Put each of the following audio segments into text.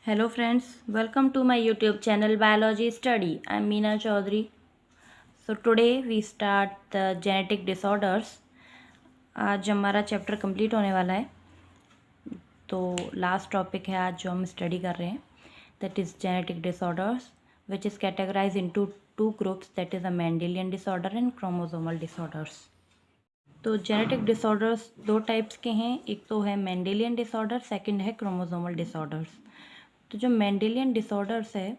Hello friends, welcome to my YouTube channel Biology Study. I'm Meena Chaudhary. So today we start the genetic disorders. आज हमारा chapter complete होने वाला है. तो last topic है आज जो हम स्टडी कर रहे हैं, that is genetic disorders which is categorize into two groups, that is a Mendelian disorder and chromosomal disorders. तो जेनेटिक डिसऑर्डर्स दो टाइप्स के हैं, एक तो है मेंडेलियन डिसऑर्डर, सेकंड है क्रोमोसोमल डिसऑर्डर्स. तो जो मेंडेलियन डिसऑर्डर्स है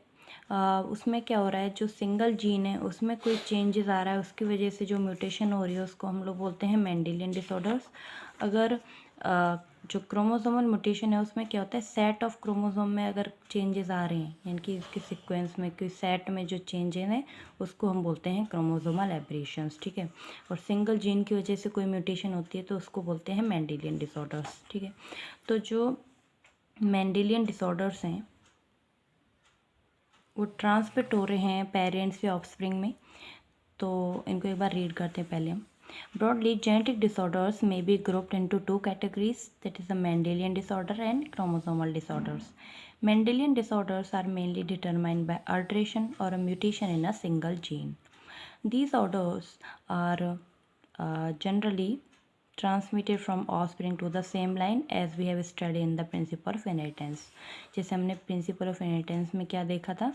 उसमें क्या हो रहा है, जो सिंगल जीन है उसमें कोई चेंजेस आ रहा है, उसकी वजह से जो म्यूटेशन हो रही है उसको हम लोग बोलते हैं मेंडेलियन डिसऑर्डर्स. अगर जो क्रोमोसोमल म्यूटेशन है उसमें क्या होता है, सेट ऑफ क्रोमोसोम में अगर चेंजेस आ रहे हैं, यानी कि इसके सीक्वेंस में कोई सेट में जो चेंजेस हैं उसको हम बोलते हैं क्रोमोसोमल एब्रेशंस. ठीक है. और सिंगल जीन की वजह से कोई म्यूटेशन होती है तो उसको बोलते हैं मेंडेलियन डिसऑर्डर्स. ठीक है. तो जो मेंडेलियन डिसऑर्डर्स हैं वो ट्रांसमिट हो रहे हैं पेरेंट्स या ऑफस्प्रिंग में. तो इनको एक बार रीड करते हैं पहले हम. Broadly genetic disorders may be grouped into two categories, that is the Mendelian disorder and chromosomal disorders. Mendelian disorders are mainly determined by alteration or a mutation in a single gene. These orders are generally transmitted from offspring to the same line as we have studied in the principle of inheritance. जैसे हमने principle of inheritance में क्या देखा था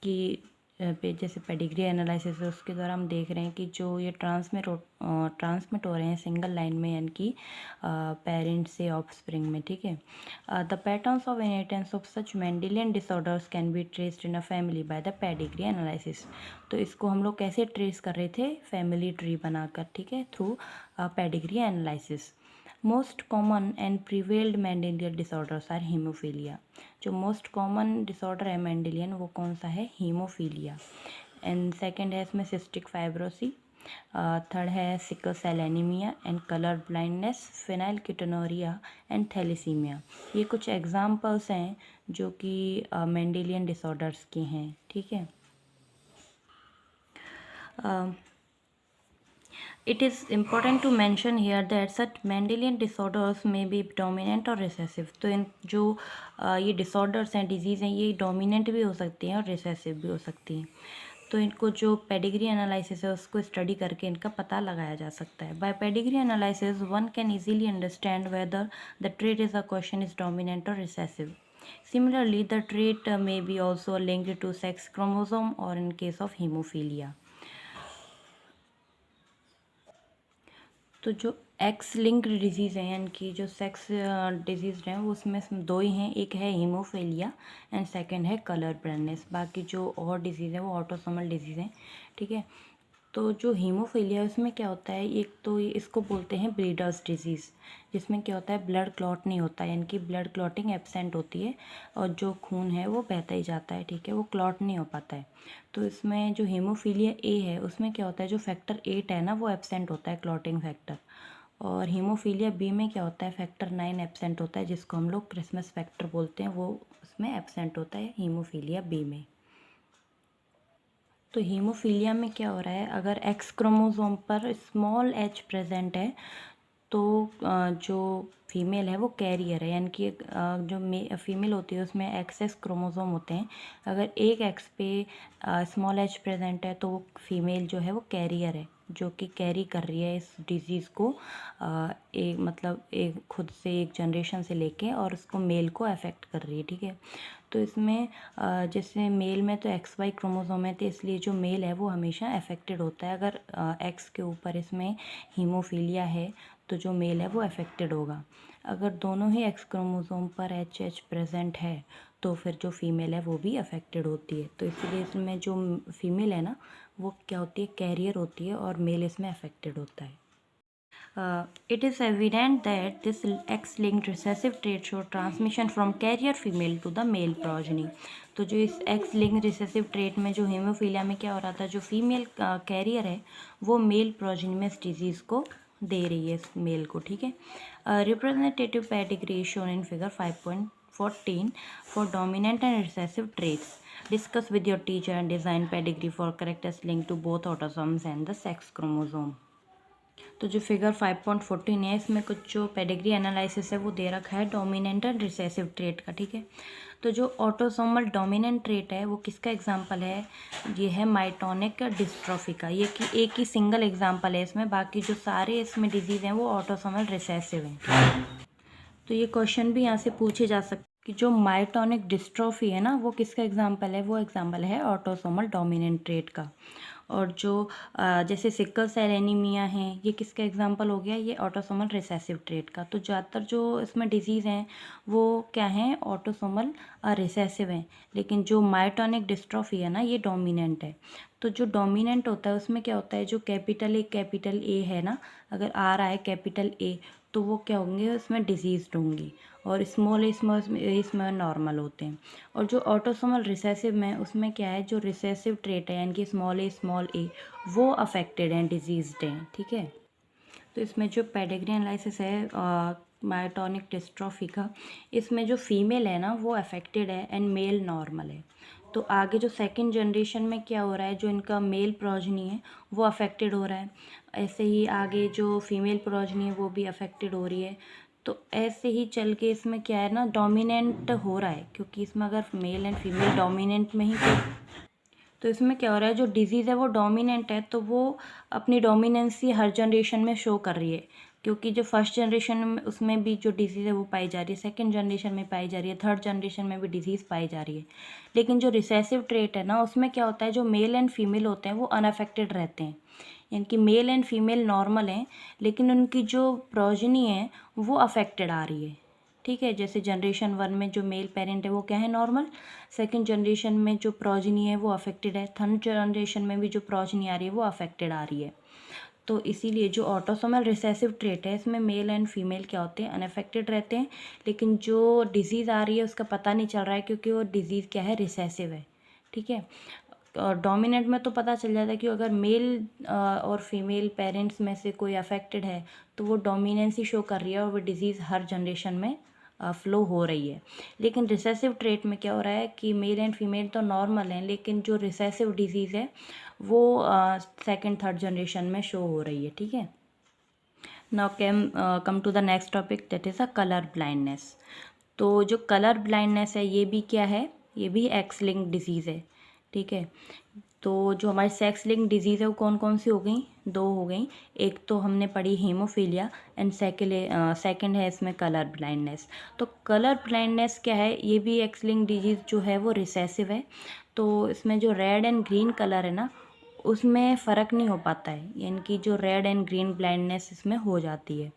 कि जैसे pedigree analysis है उसके द्वारा हम देख रहे हैं कि जो ये ट्रांसमिट हो रहे हैं सिंगल लाइन में, यानी कि पेरेंट्स से ऑफस्प्रिंग में. ठीक है. The patterns of inheritance of such Mendelian disorders can be traced in a family by the pedigree analysis. तो इसको हम लोग कैसे ट्रेस कर रहे थे, फैमिली ट्री बनाकर. ठीक है. Through pedigree analysis. Most common and prevailed Mendelian disorders are haemophilia. जो मोस्ट कॉमन डिसऑर्डर है मेंडेलियन वो कौन सा है, हीमोफीलिया. एंड सेकंड है इसमें सिस्टिक फाइब्रोसी. थर्ड है sickle cell anaemia and colour blindness, phenylketonuria and thalassaemia. ये कुछ एग्जाम्पल्स हैं जो कि मेंडेलियन डिसऑर्डर्स के हैं. ठीक है. It is important to mention here that such Mendelian disorders may be dominant or recessive. तो इन जो ये disorders हैं, disease हैं, ये dominant भी हो सकती हैं और recessive भी हो सकती हैं. तो इनको जो पेडिग्री एनालिसिस है उसको स्टडी करके इनका पता लगाया जा सकता है. By pedigree analysis one can easily understand whether the trait is a question is dominant और recessive. Similarly, the trait may be also linked to sex chromosome or in case of hemophilia. तो जो x linked disease हैं, यानी कि जो sex disease हैं वो उसमें दो ही हैं, एक है हीमोफीलिया एंड सेकंड है कलर ब्लाइंडनेस. बाकी जो और डिजीज़ है वो ऑटोसोमल डिजीज़ हैं. ठीक है. तो जो हीमोफीलिया है उसमें क्या होता है, एक तो इसको बोलते हैं ब्रीडर्स डिजीज़, जिसमें क्या होता है ब्लड क्लॉट नहीं होता, यानी कि ब्लड क्लॉटिंग एब्सेंट होती है और जो खून है वो बहता ही जाता है. ठीक है. वो क्लॉट नहीं हो पाता है. तो इसमें जो हीमोफीलिया ए है उसमें क्या होता है, जो फैक्टर 8 है ना वो एब्सेंट होता है, क्लॉटिंग फैक्टर. और हीमोफीलिया बी में क्या होता है, फैक्टर 9 एब्सेंट होता है, जिसको हम लोग क्रिसमस फैक्टर बोलते हैं, वो उसमें एब्सेंट होता है हीमोफीलिया बी में. तो हीमोफीलिया में क्या हो रहा है, अगर एक्स क्रोमोसोम पर स्मॉल एच प्रेजेंट है तो जो फीमेल है वो कैरियर है, यानी कि जो फीमेल होती है उसमें एक्सेस क्रोमोसोम होते हैं. अगर एक एक्स पे स्मॉल एच प्रेजेंट है तो वो फीमेल जो है वो कैरियर है, जो कि कैरी कर रही है इस डिज़ीज़ को एक मतलब एक खुद से एक जनरेशन से लेके और उसको मेल को अफेक्ट कर रही है. ठीक है. तो इसमें जैसे मेल में तो एक्स वाई क्रोमोसोम है, तो इसलिए जो मेल है वो हमेशा अफेक्टेड होता है. अगर एक्स के ऊपर इसमें हीमोफीलिया है तो जो मेल है वो अफेक्टेड होगा. अगर दोनों ही एक्स क्रोमोसोम पर एच प्रेजेंट है तो फिर जो फीमेल है वो भी अफेक्टेड होती है. तो इसलिए इसमें जो फीमेल है ना वो क्या होती है, कैरियर होती है और मेल इसमें अफेक्टेड होता है. It is evident that this X-linked recessive trait show transmission from carrier female to the male progeny. तो जो इस X-linked recessive trait में जो हेमोफीलिया में क्या हो रहा था, जो फीमेल कैरियर है वो मेल प्रोजेनी में इस डिजीज़ को दे रही है, इस मेल को. ठीक है. Representative pedigree shown in figure 5.14 for dominant and recessive traits. Discuss with your teacher and design pedigree for characters linked to both autosomes and the sex chromosome. तो जो फिगर 5.14 है इसमें कुछ जो पेडिग्री एनालिसिस है वो दे रखा है डोमिनेंट एंड रिसेसिव ट्रेट का, ठीक है। तो जो ऑटोसोमल डोमिनेंट ट्रेट है वो किसका एग्जांपल है, ये है माइटोनिक डिस्ट्रॉफी का। ये कि एक ही सिंगल एग्जांपल है इसमें, बाकी जो सारे इसमें डिजीज़ हैं वो ऑटोसोमल रिसेसिव हैं, ठीक है। तो ये क्वेश्चन भी यहाँ से पूछे जा सकते कि जो माइटोनिक डिस्ट्रॉफी है ना वो किसका एग्जांपल है, वो एग्जांपल है ऑटोसोमल डोमिनेंट ट्रेट का। और जो जैसे सिकल सेल एनीमिया है ये किसका एग्जांपल हो गया, ये ऑटोसोमल रिसेसिव ट्रेट का। तो ज़्यादातर जो इसमें डिजीज़ हैं वो क्या हैं, ऑटोसोमल रिसेसिव हैं, लेकिन जो माइटोनिक डिस्ट्रॉफी है ना ये डोमिनेंट है। तो जो डोमिनेंट होता है उसमें क्या होता है, जो कैपिटल ए है ना, अगर आ रहा है कैपिटल ए तो वो क्या होंगे, उसमें डिजीज़्ड होंगी, और स्मॉल इसमें नॉर्मल होते हैं। और जो ऑटोसोमल रिसेसिव में उसमें क्या है, जो रिसेसिव ट्रेट है यानी कि स्मॉल ए वो अफेक्टेड हैं, डिजीज़्ड हैं, ठीक है। तो इसमें जो पेडिग्री एनालिसिस है मायोटोनिक डिस्ट्रॉफी का, इसमें जो फीमेल है ना वो अफेक्टेड है एंड मेल नॉर्मल है। तो आगे जो सेकंड जनरेशन में क्या हो रहा है, जो इनका मेल प्रोजनी है वो अफेक्टेड हो रहा है, ऐसे ही आगे जो फीमेल प्रोजनी है वो भी अफेक्टेड हो रही है। तो ऐसे ही चल के इसमें क्या है ना, डोमिनेंट हो रहा है, क्योंकि इसमें अगर मेल एंड फीमेल डोमिनेंट में ही तो इसमें क्या हो रहा है, जो डिजीज़ है वो डोमिनेंट है तो वो अपनी डोमिनेंसी हर जनरेशन में शो कर रही है, क्योंकि जो फर्स्ट जनरेशन में उसमें भी जो डिजीज़ है वो पाई जा रही है, सेकंड जनरेशन में पाई जा रही है, थर्ड जनरेशन में भी डिजीज़ पाई जा रही है। लेकिन जो रिसेसिव ट्रेट है ना उसमें क्या होता है, जो मेल एंड फीमेल होते हैं वो अनअफेक्टेड रहते हैं, यानी कि मेल एंड फीमेल नॉर्मल हैं, लेकिन उनकी जो प्रोजनी है वो अफेक्टेड आ रही है, ठीक है। जैसे जनरेशन 1 में जो मेल पेरेंट है वो क्या है, नॉर्मल, सेकंड जनरेशन में जो प्रोजनी है वो अफेक्टेड है, थर्ड जनरेशन में भी जो प्रोजनी आ रही है वो अफेक्टेड आ रही है। तो इसीलिए जो ऑटोसोमल रिसेसिव ट्रेट है इसमें मेल एंड फीमेल क्या होते हैं, अनअफेक्टेड रहते हैं, लेकिन जो डिजीज़ आ रही है उसका पता नहीं चल रहा है, क्योंकि वो डिजीज़ क्या है, रिसेसिव है, ठीक है। और डोमिनेंट में तो पता चल जाता है कि अगर मेल और फीमेल पेरेंट्स में से कोई अफेक्टेड है तो वो डोमिनेंसी शो कर रही है और वो डिज़ीज़ हर जनरेशन में फ्लो हो रही है। लेकिन रिसेसिव ट्रेट में क्या हो रहा है कि मेल एंड फीमेल तो नॉर्मल हैं, लेकिन जो रिसेसिव डिजीज़ है वो सेकंड थर्ड जनरेशन में शो हो रही है, ठीक है। Now come to the next topic, that is a colour blindness. तो जो कलर ब्लाइंडनेस है ये भी क्या है, ये भी एक्स लिंक्ड डिजीज़ है, ठीक है। तो जो हमारी सेक्स लिंक डिजीज़ है वो कौन कौन सी हो गई, दो हो गई। एक तो हमने पढ़ी हीमोफीलिया एंड सेकेंड है इसमें कलर ब्लाइंडनेस। तो कलर ब्लाइंडनेस क्या है, ये भी एक्स लिंक डिजीज़ जो है वो रिसेसिव है। तो इसमें जो रेड एंड ग्रीन कलर है ना उसमें फ़र्क नहीं हो पाता है, यानी कि जो रेड एंड ग्रीन ब्लाइंडनेस इसमें हो जाती है,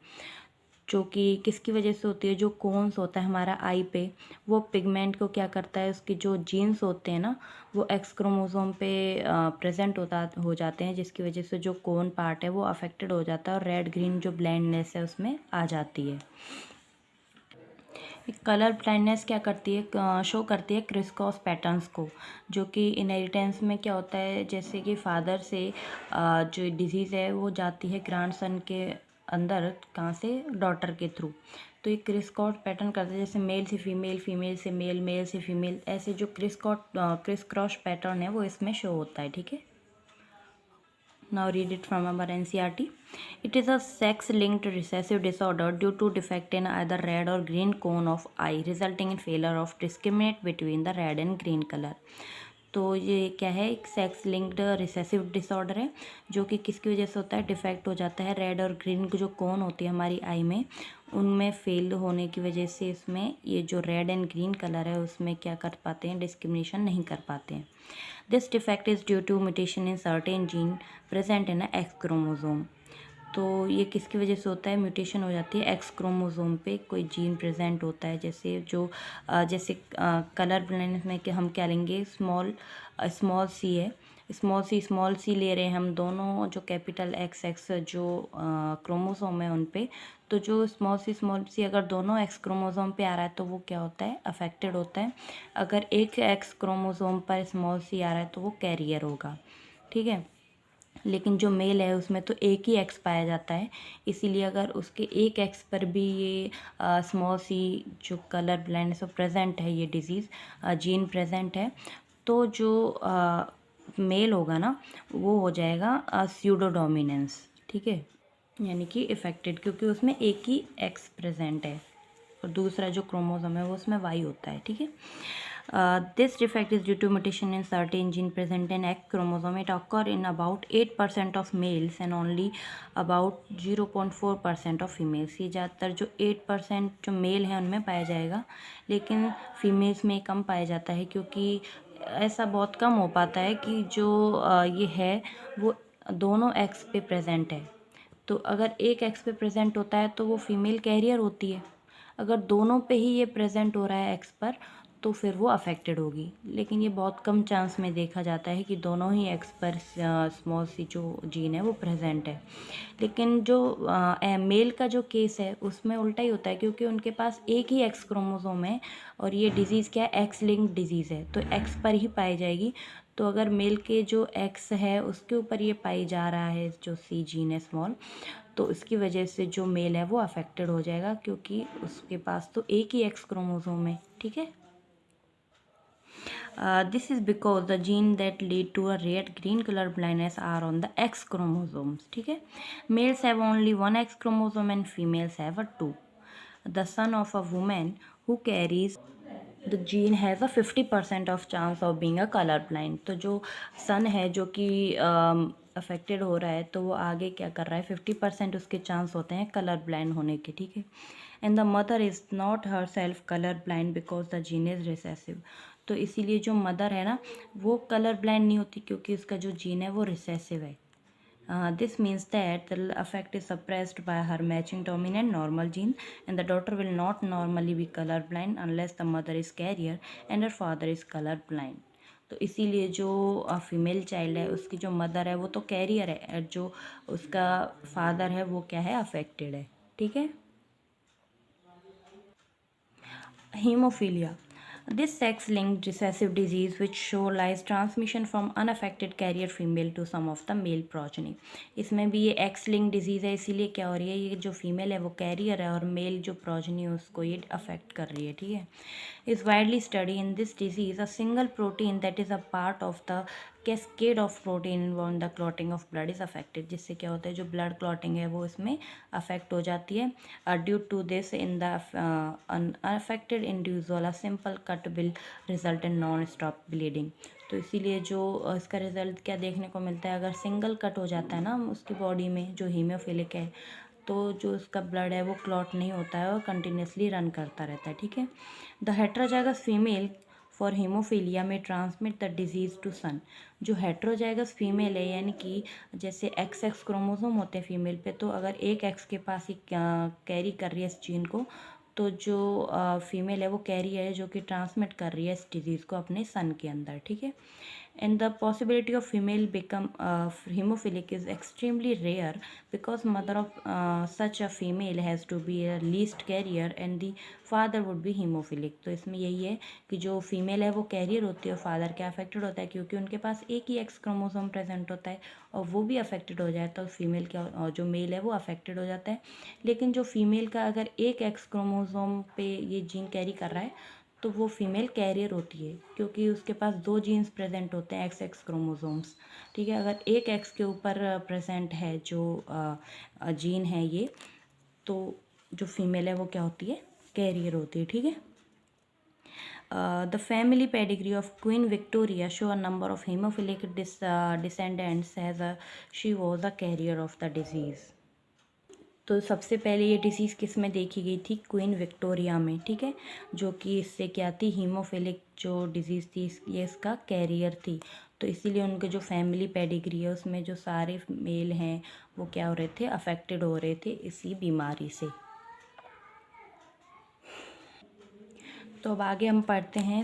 जो कि किसकी वजह से होती है, जो कोन्स होता है हमारा आई पे वो पिगमेंट को क्या करता है, उसके जो जीन्स होते हैं ना वो एक्स क्रोमोसोम पे प्रेजेंट हो जाते हैं, जिसकी वजह से जो कोन पार्ट है वो अफेक्टेड हो जाता है और रेड ग्रीन जो ब्लाइंडनेस है उसमें आ जाती है। कलर ब्लाइंडनेस क्या करती है, शो करती है क्रिस क्रॉस पैटर्न्स को, जो कि इनहेरिटेंस में क्या होता है, जैसे कि फादर से जो डिजीज़ है वो जाती है ग्रैंडसन के अंदर, कहाँ से, डॉटर के थ्रू। तो ये क्रिस क्रॉस पैटर्न करते हैं, जैसे मेल से फीमेल, फीमेल से मेल, मेल से फीमेल, ऐसे जो क्रिस क्रॉस पैटर्न है वो इसमें शो होता है, ठीक है। Now read it from our NCERT. It is a sex-linked recessive disorder due to defect in either red or green cone of eye, resulting in failure of discriminate between the red and green color. तो ये क्या है, एक sex linked recessive disorder है, जो कि किसकी वजह से होता है, डिफेक्ट हो जाता है रेड और ग्रीन जो कोन होती है हमारी आई में उनमें फेल होने की वजह से इसमें ये जो रेड एंड ग्रीन कलर है उसमें क्या कर पाते हैं, डिस्क्रिमिनेशन नहीं कर पाते हैं। This defect is due to mutation in certain gene present in X chromosome. तो ये किसकी वजह से होता है, म्यूटेशन हो जाती है एक्स क्रोमोसोम पे, कोई जीन प्रेजेंट होता है, जैसे कलर ब्लाइंडनेस में कि हम क्या लेंगे, स्मॉल सी है, स्मॉल सी ले रहे हैं हम दोनों, जो कैपिटल एक्स जो क्रोमोसोम है उन पे। तो जो स्मॉल सी अगर दोनों एक्स क्रोमोसोम पे आ रहा है तो वो क्या होता है, अफेक्टेड होता है। अगर एक एक्स क्रोमोसोम पर स्मॉल सी आ रहा है तो वो कैरियर होगा, ठीक है। लेकिन जो मेल है उसमें तो एक ही एक्स पाया जाता है, इसीलिए अगर उसके एक एक्स पर भी ये स्मॉल सी जो कलर ब्लाइंडनेस प्रेजेंट है, ये डिजीज़ जीन प्रेजेंट है, तो जो मेल होगा ना वो हो जाएगा स्यूडो डोमिनेंस, ठीक है। यानी कि इफेक्टेड, क्योंकि उसमें एक ही एक्स प्रेजेंट है और दूसरा जो क्रोमोसोम है वो उसमें वाई होता है, ठीक है। This defect is due to mutation in certain gene present in X chromosome. It occur in about 8% of males and only about 0.4% of females. ये ज़्यादातर जो 8% जो मेल हैं उनमें पाया जाएगा, लेकिन फीमेल्स में कम पाया जाता है, क्योंकि ऐसा बहुत कम हो पाता है कि जो ये है वो दोनों एक्स पे प्रेजेंट है। तो अगर एक एक्स पे प्रेजेंट होता है तो वो फीमेल कैरियर होती है, अगर दोनों पे ही ये प्रेजेंट हो रहा है एक्स पर तो फिर वो अफेक्टेड होगी। लेकिन ये बहुत कम चांस में देखा जाता है कि दोनों ही एक्स पर स्मॉल सी जो जीन है वो प्रेजेंट है। लेकिन जो मेल का जो केस है उसमें उल्टा ही होता है, क्योंकि उनके पास एक ही एक्स क्रोमोसोम है और ये डिजीज़ क्या है, एक्स लिंक्ड डिजीज़ है, तो एक्स पर ही पाई जाएगी। तो अगर मेल के जो एक्स है उसके ऊपर ये पाई जा रहा है जो सी जीन है स्मॉल, तो इसकी वजह से जो मेल है वो अफेक्टेड हो जाएगा, क्योंकि उसके पास तो एक ही एक्स क्रोमोसोम है, ठीक है। This is because the gene that lead to a rare green color blindness are on the X chromosomes, ठीक है। Males have only one X chromosome and females have a two. The son of a woman who carries the gene has a 50% of chance of being a color blind। तो जो सन है जो कि affected हो रहा है तो वो आगे क्या कर रहा है, 50% उसके चांस होते हैं कलर ब्लाइंड होने के, ठीक है। And the mother is not her self colour blind because the gene is recessive. तो इसीलिए जो मदर है ना वो कलर ब्लाइंड नहीं होती, क्योंकि उसका जो जीन है वो रिसेसिव है। This means that the effect is suppressed by her matching dominant normal gene, and the daughter will not normally be colorblind unless the mother is carrier and her father is colorblind। तो इसीलिए जो female child है उसकी जो mother है वो तो career है, और जो उसका फादर है वो क्या है, अफेक्टेड है, ठीक है। Hemophilia. This sex-linked recessive disease which show lies transmission from unaffected carrier female to some of the male progeny। इसमें भी ये एक्स लिंक डिजीज़ है, इसीलिए क्या हो रही है, ये जो फीमेल है वो कैरियर है और मेल जो प्रोजनी है उसको ये अफेक्ट कर रही है, ठीक है। Is widely study in this disease a single protein that is a part of the cascade of protein involve the clotting of blood is affected. जिससे क्या होता है, जो ब्लड क्लॉटिंग है वो इसमें अफेक्ट हो जाती है। Due to this in the unaffected individual a simple cut will result in non stop bleeding. तो इसीलिए जो इसका रिजल्ट क्या देखने को मिलता है, अगर सिंगल कट हो जाता है ना उसकी बॉडी में जो हीमोफिलिक है, तो जो उसका ब्लड है वो क्लॉट नहीं होता है और कंटिन्यूसली रन करता रहता है, ठीक है। The heterozygous female for haemophilia में ट्रांसमिट द डिजीज़ टू सन। जो हेट्रोजाइगस फीमेल है यानी कि जैसे एक्स एक्स क्रोमोसोम होते हैं फीमेल पे, तो अगर एक एक्स के पास ही कैरी कर रही है इस जीन को, तो जो फीमेल है वो कैरी है जो कि ट्रांसमिट कर रही है इस डिजीज़ को अपने सन के अंदर, ठीक है। And the possibility of female become hemophilic is extremely rare because mother of such a female has to be a least carrier and the father would be hemophilic। तो इसमें यही है कि जो फीमेल है वो कैरियर होती है और फादर क्या अफेक्टेड होता है, क्योंकि उनके पास एक ही एक्स क्रोमोसोम प्रेजेंट होता है और वो भी अफेक्टेड हो जाए तो फीमेल क्या जो मेल है वो अफेक्टेड हो जाता है। लेकिन जो फीमेल का अगर एक एक्स क्रोमोसोम पे ये जीन कैरी कर रहा है तो वो फीमेल कैरियर होती है, क्योंकि उसके पास दो जीन्स प्रेजेंट होते हैं, एक्स एक्स क्रोमोसोम्स, ठीक है। अगर एक एक्स के ऊपर प्रेजेंट है जो जीन है ये, तो जो फीमेल है वो क्या होती है, कैरियर होती है, ठीक है। The family pedigree of Queen Victoria show a number of hemophilic descendants as she was a carrier of the disease। तो सबसे पहले ये डिसीज़ किस में देखी गई थी, क्वीन विक्टोरिया में, ठीक है। जो कि इससे क्या थी, हीमोफिलिक जो डिज़ीज़ थी ये इसका कैरियर थी। तो इसीलिए उनके जो फैमिली पेडिग्री है उसमें जो सारे मेल हैं वो क्या हो रहे थे, अफेक्टेड हो रहे थे इसी बीमारी से। तो अब आगे हम पढ़ते हैं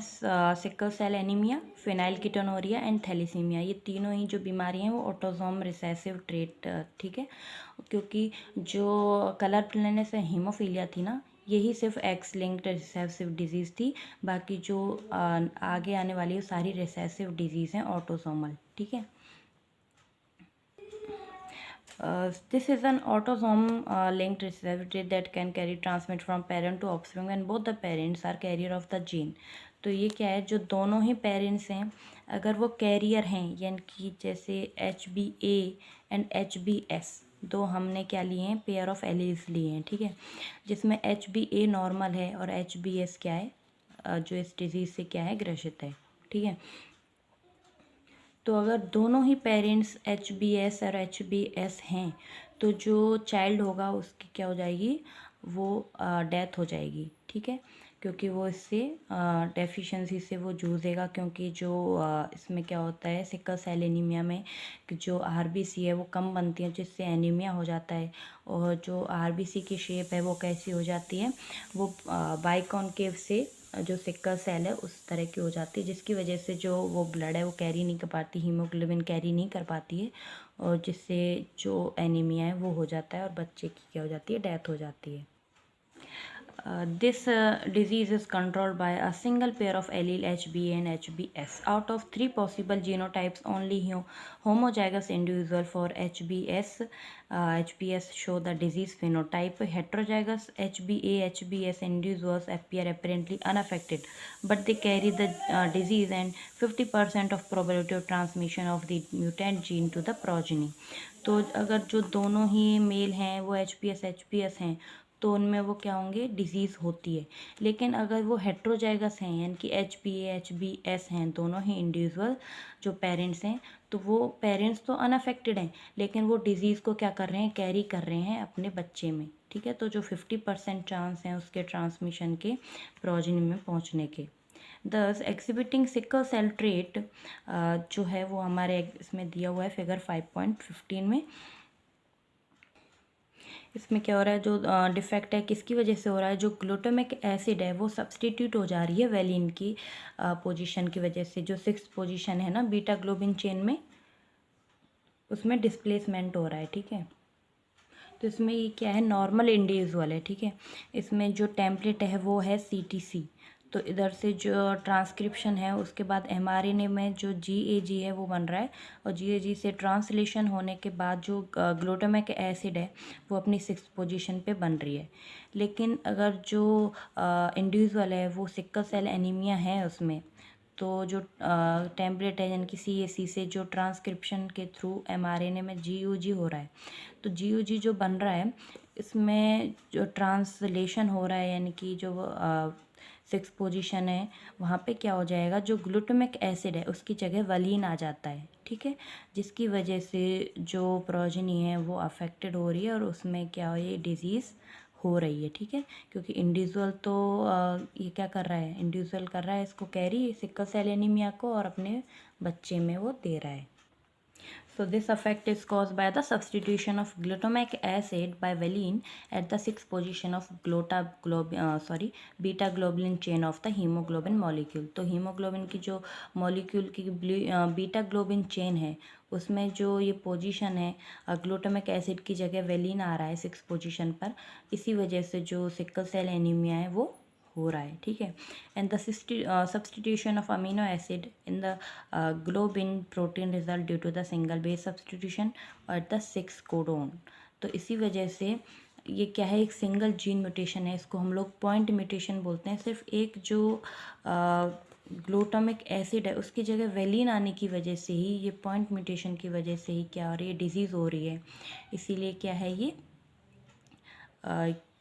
sickle cell anaemia, phenylketonuria and thalassaemia. ये तीनों ही जो बीमारी हैं वो ऑटोसोम रिसेसिव ट्रेट, ठीक है। क्योंकि जो कलर ब्लाइंडनेस है हीमोफीलिया थी ना, यही सिर्फ एक्स लिंक्ड रिसेसिव डिजीज़ थी, बाकी जो आगे आने वाली सारी रिसेसिव डिजीज़ हैं ऑटोसोमल, ठीक है। This is an autosome linked recessive trait that can carry transmit from parent to offspring when both the parents are carrier of the gene। तो ये क्या है, जो दोनों ही पेरेंट्स हैं अगर वो कैरियर हैं, यानी कि जैसे HbA एंड HbS, दो हमने क्या लिए हैं, पेयर ऑफ एलील्स लिए हैं, ठीक है, जिसमें HbA नॉर्मल है और HbS क्या है, जो इस डिजीज़ से क्या है, ग्रसित है, ठीक है। तो अगर दोनों ही पेरेंट्स HbS और HbS हैं तो जो चाइल्ड होगा उसकी क्या हो जाएगी, वो डेथ हो जाएगी, ठीक है, क्योंकि वो इससे डेफिशिएंसी से वो जूझेगा, क्योंकि जो इसमें क्या होता है, सिकल सेल एनीमिया में कि जो RBC है वो कम बनती है, जिससे एनीमिया हो जाता है, और जो RBC की शेप है वो कैसी हो जाती है, वो बाइकॉन्केव से जो सिकल सेल है उस तरह की हो जाती है, जिसकी वजह से जो वो ब्लड है वो कैरी नहीं कर पाती, हीमोग्लोबिन कैरी नहीं कर पाती है, और जिससे जो एनीमिया है वो हो जाता है और बच्चे की क्या हो जाती है, डेथ हो जाती है। This disease is controlled by a single pair of allele HbA and HbS. Out of 3 possible genotypes, only homozygous individual for HbS show the disease phenotype. Heterozygous HbA/HbS individuals appear apparently unaffected, but they carry the disease and 50% of probability of transmission of the mutant gene to the progeny. तो अगर जो दोनों ही mail हैं वो HbS/HbS हैं तो उनमें वो क्या होंगे, डिजीज़ होती है। लेकिन अगर वो हेट्रोजाइगस हैं, यानी कि HbA/HbS हैं, दोनों ही इंडिविजुअल जो पेरेंट्स हैं, तो वो पेरेंट्स तो अनअफेक्टेड हैं, लेकिन वो डिज़ीज़ को क्या कर रहे हैं, कैरी कर रहे हैं अपने बच्चे में, ठीक है। तो जो 50% चांस हैं उसके ट्रांसमिशन के, प्रोजेनी में पहुंचने के। दस एग्जिबिटिंग सिकल सेल ट्रेट जो है वो हमारे इसमें दिया हुआ है फिगर 5.15 में। इसमें क्या हो रहा है, जो डिफेक्ट है किसकी वजह से हो रहा है, जो ग्लूटामिक एसिड है वो सब्सटीट्यूट हो जा रही है वेलिन की पोजीशन की वजह से, जो 6th पोजीशन है ना बीटा ग्लोबिन चेन में, उसमें डिस्प्लेसमेंट हो रहा है, ठीक है। तो इसमें ये क्या है, नॉर्मल इंडिविजुअल है, ठीक है। इसमें जो टेम्पलेट है वो है CTC, तो इधर से जो ट्रांसक्रिप्शन है उसके बाद mRNA में जो GAG है वो बन रहा है, और GAG से ट्रांसलेशन होने के बाद जो ग्लूटामिक एसिड है वो अपनी 6th पोजीशन पे बन रही है। लेकिन अगर जो इंडिविजुअल है वो सिकल सेल एनीमिया है उसमें, तो जो टेम्पलेट है यानी कि CAC से जो ट्रांसक्रिप्शन के थ्रू mRNA में GUG हो रहा है, तो GUG जो बन रहा है इसमें जो ट्रांसलेशन हो रहा है, यानी कि जो 6th पोजीशन है वहाँ पे क्या हो जाएगा, जो ग्लूटामिक एसिड है उसकी जगह वलीन आ जाता है, ठीक है, जिसकी वजह से जो प्रोजेनी है वो अफेक्टेड हो रही है और उसमें क्या हो, ये डिज़ीज़ हो रही है, ठीक है। क्योंकि इंडिविजुअल तो ये क्या कर रहा है, इंडिविजुअल कर रहा है इसको कैरी, सिकल सेल एनीमिया को, और अपने बच्चे में वो दे रहा है। So this effect is caused by the substitution of glutamic acid by valine at the 6th position of beta globulin chain of the hemoglobin molecule. तो hemoglobin की जो molecule की बीटा ग्लोबिन चेन है उसमें जो ये पोजीशन है glutamic acid की जगह वेलिन आ रहा है 6th पोजीशन पर, इसी वजह से जो सिकल सेल एनीमिया है वो हो रहा है, ठीक है। And the substitution of amino acid in the globin protein result due to the single base substitution और द 6 कोडोन। तो इसी वजह से ये क्या है, एक सिंगल जीन म्यूटेशन है, इसको हम लोग पॉइंट म्यूटेशन बोलते हैं। सिर्फ एक जो ग्लूटामिक एसिड है उसकी जगह वेलिन आने की वजह से ही, ये पॉइंट म्यूटेशन की वजह से ही क्या हो रही है, डिजीज़ हो रही है। इसीलिए क्या है, ये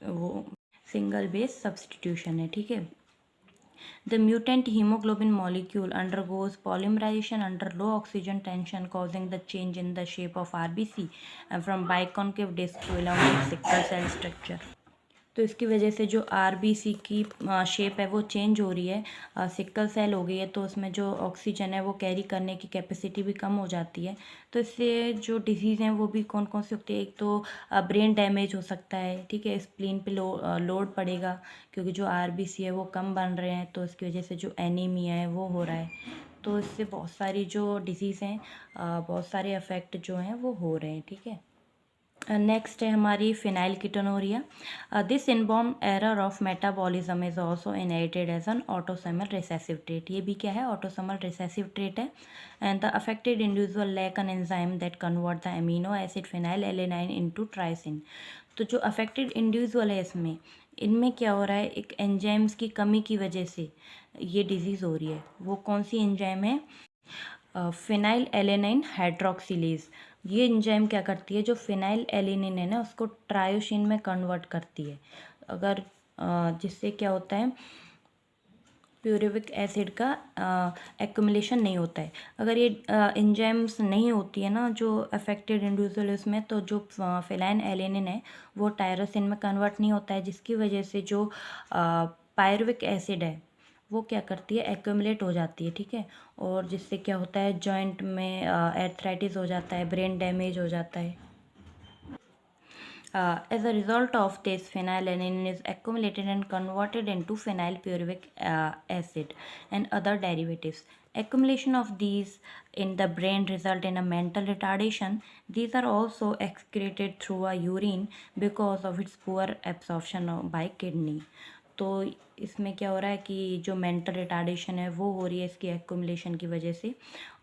वो सिंगल बेस सब्सटीट्यूशन है, ठीक है। The mutant hemoglobin molecule undergoes polymerization under low oxygen tension, causing the change in the shape of RBC and from biconcave disc to elongate sickle cell structure. तो इसकी वजह से जो RBC की shape है वो चेंज हो रही है, सिकल सेल हो गई है, तो उसमें जो ऑक्सीजन है वो कैरी करने की कैपेसिटी भी कम हो जाती है। तो इससे जो डिजीज़ हैं वो भी कौन कौन सी होती है, एक तो ब्रेन डैमेज हो सकता है, ठीक है, स्प्लीन पे लोड पड़ेगा, क्योंकि जो RBC है वो कम बन रहे हैं, तो इसकी वजह से जो एनीमिया है वो हो रहा है। तो इससे बहुत सारी जो डिजीज़ हैं, बहुत सारे अफेक्ट जो हैं वो हो रहे हैं, ठीक है। नेक्स्ट है हमारी phenylketonuria. This inborn error of metabolism is also inherited as an autosomal recessive trait. ये भी क्या है, ऑटोसोमल रिसेसिव ट्रेट है। And the affected individual lack an enzyme that convert the amino acid phenylalanine into tyrosine. तो जो affected individual है इसमें, इनमें क्या हो रहा है, एक एंजाइम्स की कमी की वजह से ये डिजीज़ हो रही है। वो कौन सी एंजाइम है, फिनाइल एलेनाइन हाइड्रोक्सिलेज। ये एंजाइम क्या करती है, जो फिनाइल एलिनिन है ना उसको ट्रायोसिन में कन्वर्ट करती है। अगर जिससे क्या होता है, प्यूरिक एसिड का एक्युमुलेशन नहीं होता है। अगर ये एंजाइम्स नहीं होती है ना जो अफेक्टेड इंडिविजुअल इसमें, तो जो फिनाइल एलिनिन है वो टायरोसिन में कन्वर्ट नहीं होता है, जिसकी वजह से जो पायरुविक एसिड है वो क्या करती है, एक्युमुलेट हो जाती है। ठीक है, और जिससे क्या होता है, जॉइंट में एर्थराइटिस हो जाता है, ब्रेन डैमेज हो जाता है। As a result of this, phenylalanine is accumulated and converted into phenylpyruvic acid and other derivatives. Accumulation of these in the brain result in a mental retardation. These are also excreted through a urine because of its poor absorption by kidney. तो इसमें क्या हो रहा है कि जो mental retardation है वो हो रही है इसकी एक्युमुलेशन की वजह से,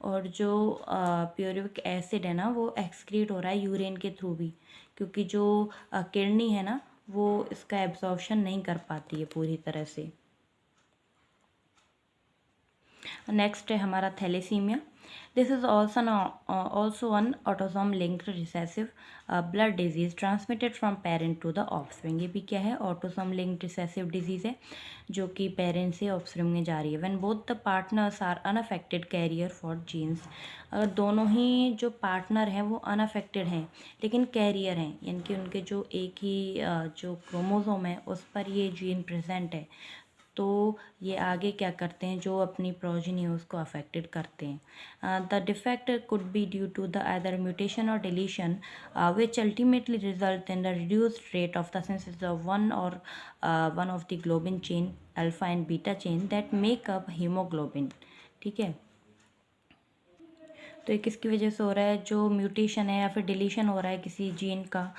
और जो प्यूरिक एसिड है ना वो एक्सक्रीट हो रहा है यूरिन के थ्रू भी, क्योंकि जो किडनी है ना वो इसका एब्जॉर्प्शन नहीं कर पाती है पूरी तरह से। नेक्स्ट है हमारा thalassemia. This is also one autosome linked recessive blood disease transmitted from parent to the offspring. ये भी क्या है, ऑटोसोम लिंक्ड रिसेसिव डिजीज है जो कि पेरेंट से ऑफस्प्रिंग में जा रही है। When both the partners are unaffected carrier for genes. अगर दोनों ही जो पार्टनर हैं वो अनअफेक्टेड हैं लेकिन कैरियर हैं, यानी कि उनके जो एक ही जो क्रोमोसोम है उस पर ये जीन प्रेजेंट है, तो ये आगे क्या करते हैं, जो अपनी प्रोजेनी है उसको अफेक्टेड करते हैं। The defect could be due to the either mutation और deletion which ultimately result in the reduced rate of the synthesis of one of the globin chain alpha and beta chain that make up haemoglobin. ठीक है, तो ये किसकी वजह से हो रहा है, जो म्यूटेशन है या फिर डिलीशन हो रहा है किसी जीन का,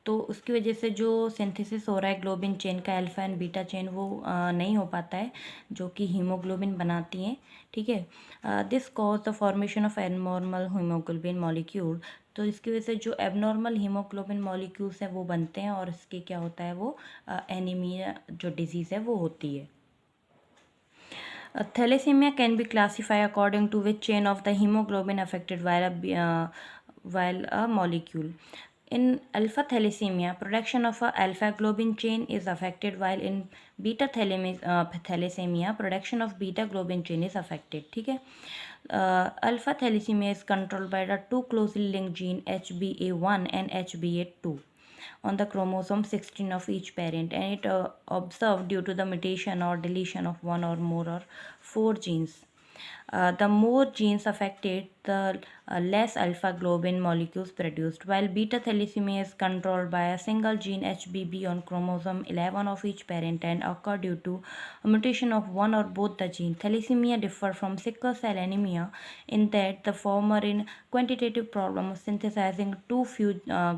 तो उसकी वजह से जो सिंथेसिस हो रहा है ग्लोबिन चेन का, अल्फा एंड बीटा चेन, वो नहीं हो पाता है जो कि हीमोग्लोबिन बनाती हैं। ठीक है, this cause the formation of abnormal haemoglobin molecule. तो इसकी वजह से जो एबनॉर्मल हीमोग्लोबिन मॉलिक्यूल्स हैं वो बनते हैं और इसके क्या होता है, वो एनीमिया जो डिजीज़ है वो होती है। Thalassemia can be classified according to which chain of the hemoglobin affected while a molecule. In alpha thalassemia, production of a alpha globin chain is affected, while in beta thalassemia, production of beta globin chain is affected. ठीक है, alpha thalassemia is controlled by the two closely linked gene HBA1 and HBA2 on the chromosome 16 of each parent, and it observed due to the mutation or deletion of one or more or four genes. The more genes affected, the less alpha globin molecules produced, while beta thalassemia is controlled by a single gene HBB on chromosome 11 of each parent and occur due to a mutation of one or both the gene. Thalassemia differ from sickle cell anemia in that the former in quantitative problem of synthesizing too few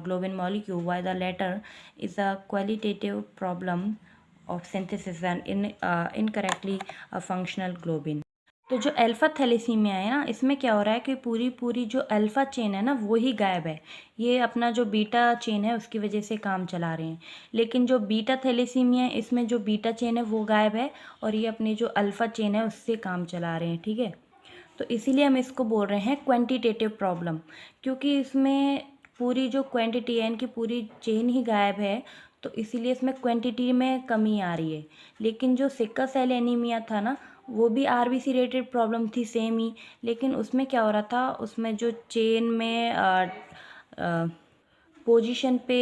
globin molecule, while the latter is a qualitative problem of synthesis and incorrectly a functional globin. तो जो alpha thalassaemia है ना, इसमें क्या हो रहा है कि पूरी जो अल्फ़ा चेन है ना वो ही गायब है। ये अपना जो बीटा चेन है उसकी वजह से काम चला रहे हैं, लेकिन जो बीटा थैलेसीमिया है इसमें जो बीटा चेन है वो गायब है और ये अपनी जो अल्फ़ा चेन है उससे काम चला रहे हैं। ठीक है, तो इसीलिए हम इसको बोल रहे हैं क्वांटिटेटिव प्रॉब्लम, क्योंकि इसमें पूरी जो क्वांटिटी है इनकी पूरी चेन ही गायब है, तो इसीलिए इसमें क्वांटिटी में कमी आ रही है। लेकिन जो सिकल सेल एनीमिया था ना वो भी आरबीसी रिलेटेड प्रॉब्लम थी सेम ही, लेकिन उसमें क्या हो रहा था, उसमें जो चेन में पोजीशन पे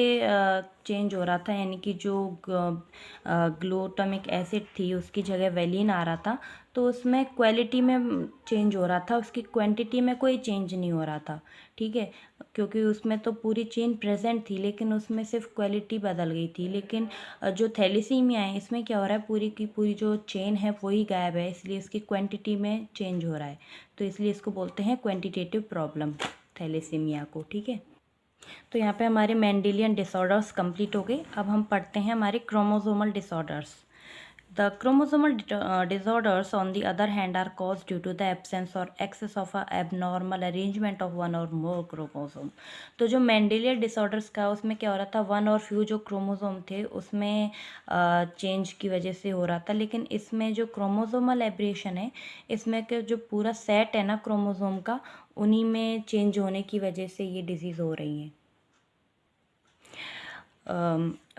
चेंज हो रहा था, यानी कि जो ग्लूटामिक एसिड थी उसकी जगह वेलिन आ रहा था, तो उसमें क्वालिटी में चेंज हो रहा था, उसकी क्वांटिटी में कोई चेंज नहीं हो रहा था। ठीक है, क्योंकि उसमें तो पूरी चेन प्रेजेंट थी लेकिन उसमें सिर्फ क्वालिटी बदल गई थी। लेकिन जो थैलेसीमिया है इसमें क्या हो रहा है, पूरी की पूरी जो चेन है वही गायब है, इसलिए इसकी क्वांटिटी में चेंज हो रहा है, तो इसलिए इसको बोलते हैं क्वांटिटेटिव प्रॉब्लम थैलेसीमिया को। ठीक है, तो यहाँ पे हमारे मेंडेलियन डिसऑर्डर्स कंप्लीट हो गए। अब हम पढ़ते हैं हमारे chromosomal disorders. The chromosomal disorders, on the other hand, are caused due to the absence or excess of a abnormal arrangement of one or more chromosome. तो जो मेंडेलियन डिसऑर्डर्स का उसमें क्या हो रहा था, वन और फ्यू जो क्रोमोसोम थे उसमें चेंज की वजह से हो रहा था, लेकिन इसमें जो क्रोमोसोमल एब्रेशन है, इसमें के जो पूरा सेट है ना क्रोमोसोम का, उन्हीं में चेंज होने की वजह से ये डिजीज़ हो रही है.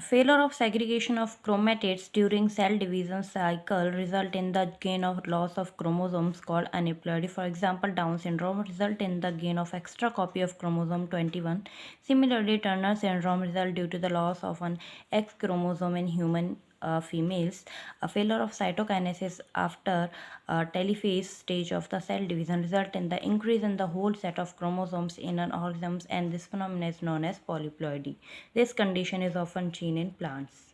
Failure of segregation of chromatids during cell division cycle result in the gain of loss of chromosomes called aneuploidy. For example, Down syndrome result in the gain of extra copy of chromosome 21. Similarly, Turner syndrome result due to the loss of an X chromosome in human females. A failure of cytokinesis after telophase stage of the cell division result in the increase in the whole set of chromosomes in an organism, and this phenomenon is known as polyploidy. This condition is often seen in plants.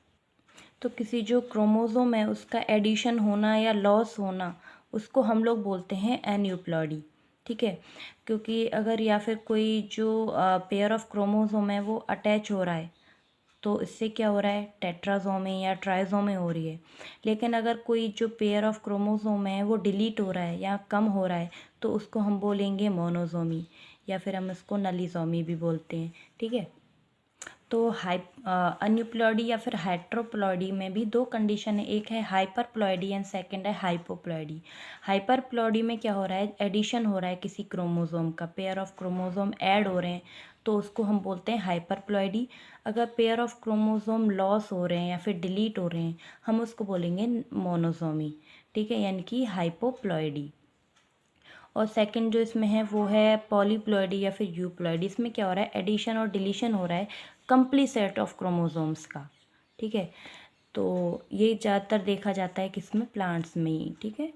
तो किसी जो chromosome है उसका addition होना या loss होना, उसको हम लोग बोलते हैं एन्यूप्लॉइडी. ठीक है, क्योंकि अगर या फिर कोई जो पेयर ऑफ क्रोमोसोम है वो अटैच हो रहा है तो इससे क्या हो रहा है, टेट्रासोमी या ट्राइसोमी हो रही है. लेकिन अगर कोई जो पेयर ऑफ क्रोमोसोम है वो डिलीट हो रहा है या कम हो रहा है तो उसको हम बोलेंगे मोनोसोमी, या फिर हम इसको नलीसोमी भी बोलते हैं. ठीक है, तो अन्यूप्लॉइडी या फिर हेट्रोप्लॉइडी में भी दो कंडीशन है, एक है हाइपरप्लॉइडी एंड सेकंड है हाइपोप्लॉइडी. हाइपरप्लॉइडी में क्या हो रहा है, एडिशन हो रहा है किसी क्रोमोसोम का, पेयर ऑफ क्रोमोसोम ऐड हो रहे हैं तो उसको हम बोलते हैं हाइपरप्लॉइडी. अगर पेयर ऑफ क्रोमोसोम लॉस हो रहे हैं या फिर डिलीट हो रहे हैं हम उसको बोलेंगे मोनोसोमी. ठीक है, यानी कि हाइपोप्लॉइडी. और सेकंड जो इसमें है वो है पॉलीप्लॉइडी या फिर यूप्लॉइडी. इसमें क्या हो रहा है, एडिशन और डिलीशन हो रहा है कंप्लीट सेट ऑफ क्रोमोसोम्स का. ठीक है, तो ये ज़्यादातर देखा जाता है किसमें, प्लांट्स में ही. ठीक है,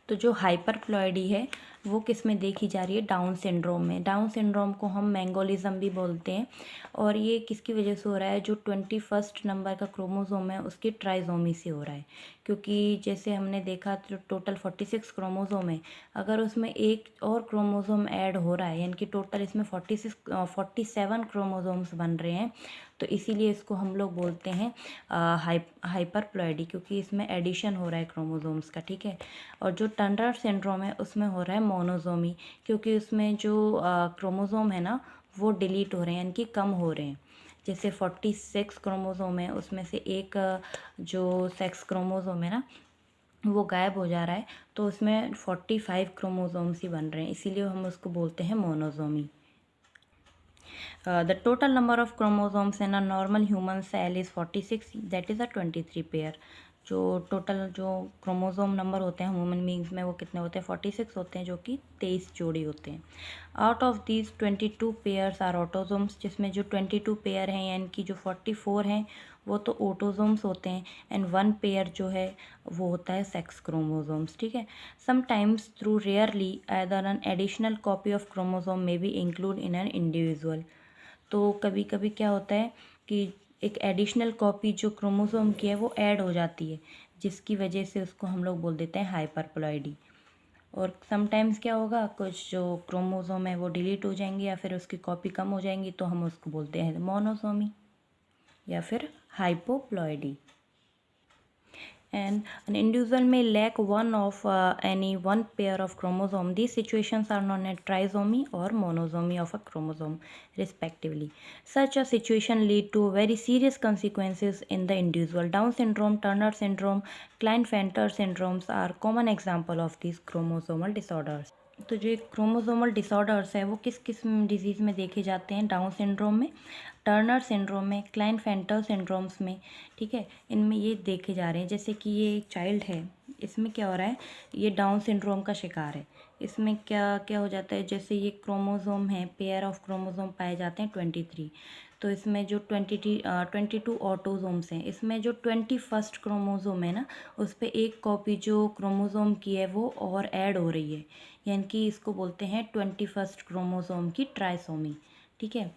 तो जो हाइपरप्लॉइडी है वो किस में देखी जा रही है, डाउन सिंड्रोम में. डाउन सिंड्रोम को हम मैंगोलिज्म भी बोलते हैं, और ये किसकी वजह से हो रहा है, जो 21 नंबर का क्रोमोसोम है उसकी ट्राइसोमी से हो रहा है. क्योंकि जैसे हमने देखा तो टोटल 46 क्रोमोसोम है, अगर उसमें एक और क्रोमोसोम ऐड हो रहा है यानी कि टोटल इसमें 47 क्रोमोसोम्स बन रहे हैं, तो इसीलिए इसको हम लोग बोलते हैं हाइपरप्लॉइडी, क्योंकि इसमें एडिशन हो रहा है क्रोमोसोम्स का. ठीक है, और जो टर्नर सिंड्रोम है उसमें हो रहा है मोनोसोमी, क्योंकि उसमें जो क्रोमोसोम है ना वो डिलीट हो रहे हैं यानी कि कम हो रहे हैं. जैसे 46 क्रोमोसोम है उसमें से एक जो सेक्स क्रोमोसोम है ना वो गायब हो जा रहा है, तो उसमें 45 क्रोमोसोम्स ही बन रहे हैं, इसीलिए हम उसको बोलते हैं monosomy. The total number of chromosomes in a normal human cell is 46, that is a 23 pair. जो टोटल जो क्रोमोसोम नंबर होते हैं ह्यूमन बींग्स में वो कितने होते हैं, 46 होते हैं, जो कि 23 जोड़ी होते हैं. Out of these 22 pairs are autosomes, जिसमें जो 22 पेयर हैं यानी कि जो 44 हैं वो तो ऑटोसोम्स होते हैं, एंड 1 पेयर जो है वो होता है सेक्स क्रोमोसोम्स. ठीक है, sometimes through rarely either N additional copy of chromosome may be include in an individual. तो कभी कभी क्या होता है कि एक एडिशनल कॉपी जो क्रोमोसोम की है वो ऐड हो जाती है, जिसकी वजह से उसको हम लोग बोल देते हैं हाइपरप्लॉइडी. और समटाइम्स क्या होगा, कुछ जो क्रोमोसोम है वो डिलीट हो जाएंगे या फिर उसकी कॉपी कम हो जाएंगी, तो हम उसको बोलते हैं मोनोसोमी या फिर हाइपोप्लॉइडी. And an individual may lack any one pair of chromosome. These situations are known as trisomy or monosomy of a chromosome, respectively. Such a situation lead to very serious consequences in the individual. Down syndrome, Turner syndrome, Klinefelter syndromes are common example of these chromosomal disorders. तो जो chromosomal disorders है वो किस किस disease में देखे जाते हैं, डाउन सिंड्रोम में, टर्नर सिंड्रोम में, क्लाइनफेल्टर सिंड्रोम्स में. ठीक है, इनमें ये देखे जा रहे हैं. जैसे कि ये एक चाइल्ड है, इसमें क्या हो रहा है, ये डाउन सिंड्रोम का शिकार है. इसमें क्या क्या हो जाता है, जैसे ये क्रोमोसोम है, पेयर ऑफ क्रोमोसोम पाए जाते हैं 23, तो इसमें जो 22 ऑटोसोम्स हैं, इसमें जो 21 क्रोमोसोम है ना उस पर एक कॉपी जो क्रोमोसोम की है वो और ऐड हो रही है, यानी कि इसको बोलते हैं 21 क्रोमोसोम की ट्राइसोमी. ठीक है,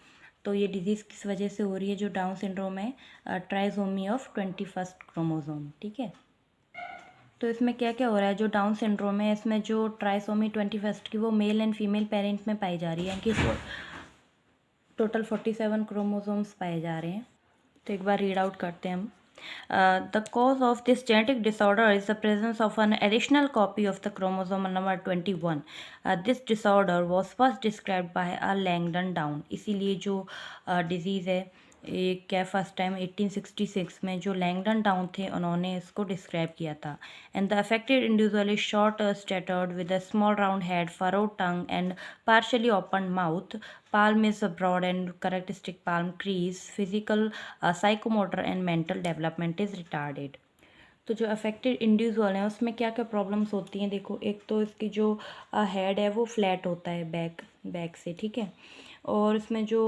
तो ये डिजीज़ किस वजह से हो रही है, जो डाउन सिंड्रोम है, ट्राइसोमी ऑफ 21 क्रोमोसोम. ठीक है, तो इसमें क्या क्या हो रहा है, जो डाउन सिंड्रोम है इसमें जो ट्राइसोमी 21 की वो मेल एंड फीमेल पेरेंट में पाई जा रही है, कि टोटल 47 क्रोमोसोम्स पाए जा रहे हैं. तो एक बार रीड आउट करते हैं हम. The cause of this genetic disorder is the presence of an additional copy of the chromosome number 21. This disorder was first described by Langdon Down. इसीलिए जो डिजीज़ है ये क्या फर्स्ट टाइम 1866 में जो लैंगडन डाउन थे उन्होंने इसको डिस्क्राइब किया था. And the affected individual is short statured with a small round head, furrowed tongue and partially opened mouth. Palm is broad and characteristic palm crease. Physical, psychomotor and mental development is retarded. तो जो affected individual हैं उसमें क्या क्या problems होती हैं. देखो, एक तो इसकी जो हेड है वो फ्लैट होता है बैक से, ठीक है. और इसमें जो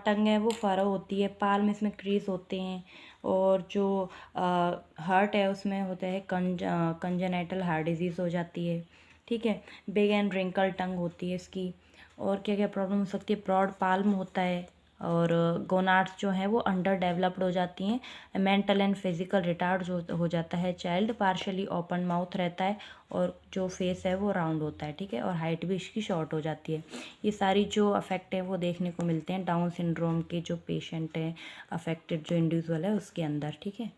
टंग है वो फरो होती है. पाल्म इसमें क्रीज होते हैं. और जो हार्ट है उसमें होता है कंजेनाइटल हार्ट डिजीज़ हो जाती है, ठीक है. बिग एंड रिंकल टंग होती है इसकी. और क्या क्या प्रॉब्लम हो सकती है. ब्रॉड पाल्म होता है. और गोनाड्स जो हैं वो अंडर डेवलप्ड हो जाती हैं. मेंटल एंड फिजिकल रिटार्ड जो हो जाता है चाइल्ड. पार्शली ओपन माउथ रहता है और जो फेस है वो राउंड होता है, ठीक है. और हाइट भी इसकी शॉर्ट हो जाती है. ये सारी जो अफेक्ट है वो देखने को मिलते हैं डाउन सिंड्रोम के जो पेशेंट है, अफेक्टेड जो इंडिविजुअल है उसके अंदर, ठीक है.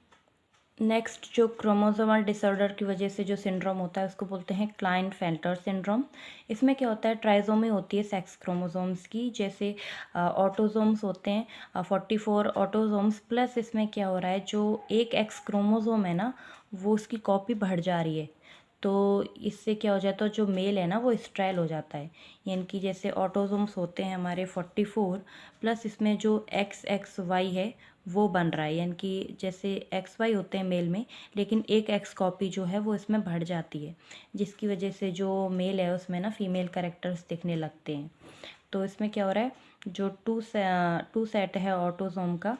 नेक्स्ट जो क्रोमोसोमल डिसऑर्डर की वजह से जो सिंड्रोम होता है उसको बोलते हैं क्लाइनफेल्टर सिंड्रोम. इसमें क्या होता है, ट्राइजोमी होती है सेक्स क्रोमोसोम्स की. जैसे ऑटोजोम्स होते हैं 44 ऑटोजोम्स, प्लस इसमें क्या हो रहा है, जो एक एक्स क्रोमोसोम है ना वो उसकी कॉपी बढ़ जा रही है. तो इससे क्या हो जाता है, जो मेल है ना वो स्ट्राइल हो जाता है. यानी कि जैसे ऑटोजोम्स होते हैं हमारे 44, प्लस इसमें जो एक्स एक्स वाई है वो बन रहा है. यानी कि जैसे एक्स वाई होते हैं मेल में, लेकिन एक एक्स कॉपी जो है वो इसमें बढ़ जाती है, जिसकी वजह से जो मेल है उसमें ना फीमेल कैरेक्टर्स दिखने लगते हैं. तो इसमें क्या हो रहा है, जो टू सेट है ऑटोजोम का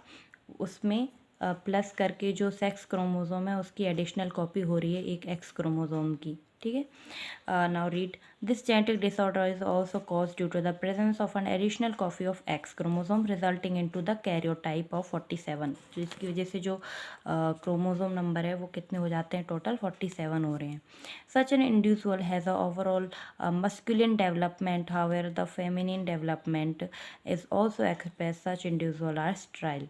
उसमें प्लस करके जो सेक्स क्रोमोसोम है उसकी एडिशनल कॉपी हो रही है एक एक्स क्रोमोसोम की, ठीक है. Now read, this genetic disorder is also cause due to the presence of an additional copy of X chromosome resulting in to the karyotype of 47. तो इसकी वजह से जो क्रोमोसोम नंबर है वो कितने हो जाते हैं, टोटल 47 हो रहे हैं. Such an individual has a overall masculine development, however the feminine development is also express. Such individual are sterile.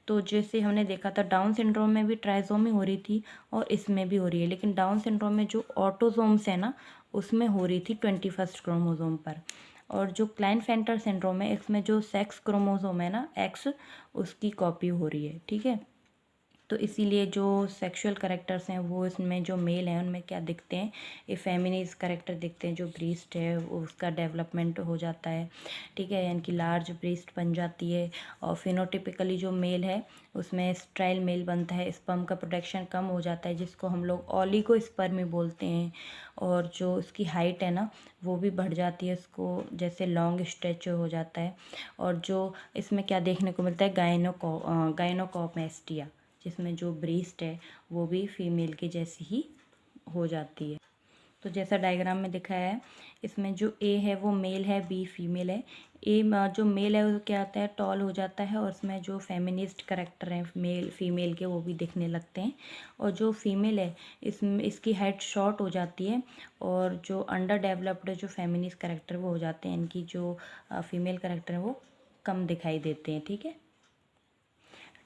तो जैसे हमने देखा था डाउन सिंड्रोम में भी ट्राइजोमी हो रही थी और इसमें भी हो रही है, लेकिन डाउन सिंड्रोम में जो ऑटोजोम्स है ना उसमें हो रही थी 21st क्रोमोसोम पर. और जो क्लाइनफेल्टर सिंड्रोम है इसमें जो सेक्स क्रोमोसोम है ना एक्स, उसकी कॉपी हो रही है, ठीक है. तो इसीलिए जो सेक्सुअल करेक्टर्स हैं वो इसमें जो मेल हैं उनमें क्या दिखते हैं, ये फेमिनिज करेक्टर दिखते हैं. जो ब्रीस्ट है उसका डेवलपमेंट हो जाता है, ठीक है, यानी कि लार्ज ब्रीस्ट बन जाती है. और फिनोटिपिकली जो मेल है उसमें स्ट्राइल मेल बनता है. स्पर्म का प्रोडक्शन कम हो जाता है जिसको हम लोग ओलिगोस्पर्मी बोलते हैं. और जो उसकी हाइट है ना वो भी बढ़ जाती है, उसको जैसे लॉन्ग स्ट्रेच हो जाता है. और जो इसमें क्या देखने को मिलता है, गाइनोकॉमेस्टिया, जिसमें जो ब्रीस्ट है वो भी फीमेल के जैसी ही हो जाती है. तो जैसा डायग्राम में दिखाया है, इसमें जो ए है वो मेल है, बी फीमेल है. ए जो मेल है वो क्या होता है, टॉल हो जाता है. और इसमें जो फेमिनिस्ट करेक्टर हैं मेल फीमेल के वो भी दिखने लगते हैं. और जो फीमेल है इसमें इसकी हाइट शॉर्ट हो जाती है. और जो अंडर डेवलप्ड जो फेमिनिस्ट करेक्टर वो हो जाते हैं, इनकी जो फीमेल करेक्टर हैं वो कम दिखाई देते हैं, ठीक है.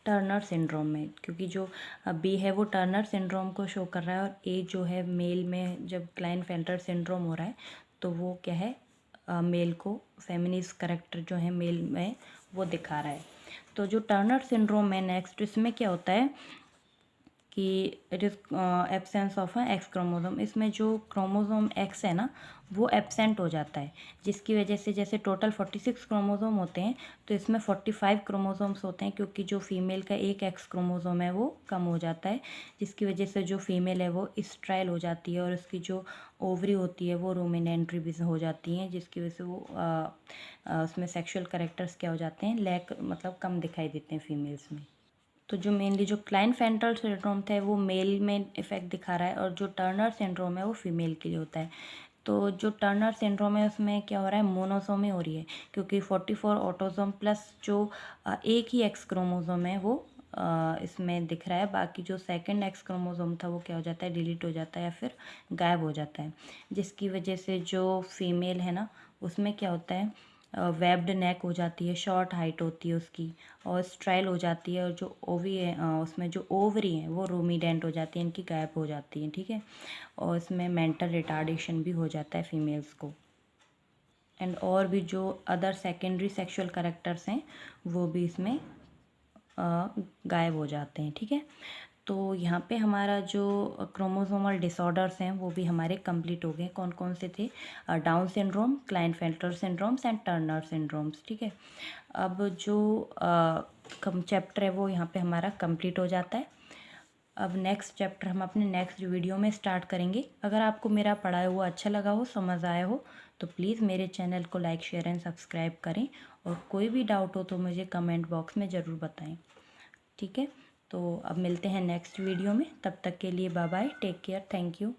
टर्नर सिंड्रोम में, क्योंकि जो बी है वो टर्नर सिंड्रोम को शो कर रहा है, और ए जो है मेल में जब क्लाइनफेल्टर सिंड्रोम हो रहा है तो वो क्या है, मेल को फेमिनिस्ट करेक्टर जो है मेल में वो दिखा रहा है. तो जो टर्नर सिंड्रोम में नेक्स्ट इसमें क्या होता है कि it is absence of X chromosome. इसमें जो क्रोमोसोम एक्स है ना वो एब्सेंट हो जाता है, जिसकी वजह से जैसे टोटल 46 क्रोमोसोम होते हैं तो इसमें 45 क्रोमोसोम्स होते हैं, क्योंकि जो फीमेल का एक एक्स क्रोमोसोम है वो कम हो जाता है, जिसकी वजह से जो फीमेल है वो स्ट्राइल हो जाती है. और उसकी जो ओवरी होती है वो रूमिनेंट्री भी हो जाती हैं, जिसकी वजह से वो उसमें सेक्सुअल कैरेक्टर्स क्या हो जाते हैं, लैक मतलब कम दिखाई देते हैं फीमेल्स में. तो जो मेनली जो क्लाइनफेल्टर सिंड्रोम था वो मेल में इफेक्ट दिखा रहा है, और जो टर्नर सिंड्रोम है वो फीमेल के लिए होता है. तो जो टर्नर सिंड्रोम है उसमें क्या हो रहा है, मोनोसोमी हो रही है, क्योंकि 44 ऑटोसोम प्लस जो एक ही एक्स क्रोमोसोम है वो इसमें दिख रहा है. बाकी जो सेकंड एक्स क्रोमोसोम था वो क्या हो जाता है, डिलीट हो जाता है या फिर गायब हो जाता है, जिसकी वजह से जो फीमेल है ना उसमें क्या होता है, वेब्ड नेक हो जाती है, शॉर्ट हाइट होती है उसकी, और स्ट्राइल हो जाती है, और जो ओवी है उसमें जो ओवरी है वो रूमिडेंट हो जाती है, इनकी गायब हो जाती है, ठीक है। और इसमें मेंटल रिटार्डेशन भी हो जाता है फीमेल्स को। एंड और भी जो अदर सेकेंडरी सेक्सुअल कैरेक्टर्स हैं वो भी इसमें गायब हो जाते हैं, ठीक है। तो यहाँ पे हमारा जो क्रोमोसोमल डिसऑर्डर्स हैं वो भी हमारे कंप्लीट हो गए। कौन कौन से थे? Down syndrome, Klinefelter syndromes and Turner syndromes, ठीक है। अब जो चैप्टर है वो यहाँ पे हमारा कंप्लीट हो जाता है। अब नेक्स्ट चैप्टर हम अपने नेक्स्ट वीडियो में स्टार्ट करेंगे। अगर आपको मेरा पढ़ाया हुआ अच्छा लगा हो, समझ आया हो, तो प्लीज़ मेरे चैनल को लाइक, शेयर एंड सब्सक्राइब करें। और कोई भी डाउट हो तो मुझे कमेंट बॉक्स में ज़रूर बताएं, ठीक है। तो अब मिलते हैं नेक्स्ट वीडियो में, तब तक के लिए bye bye, take care, thank you.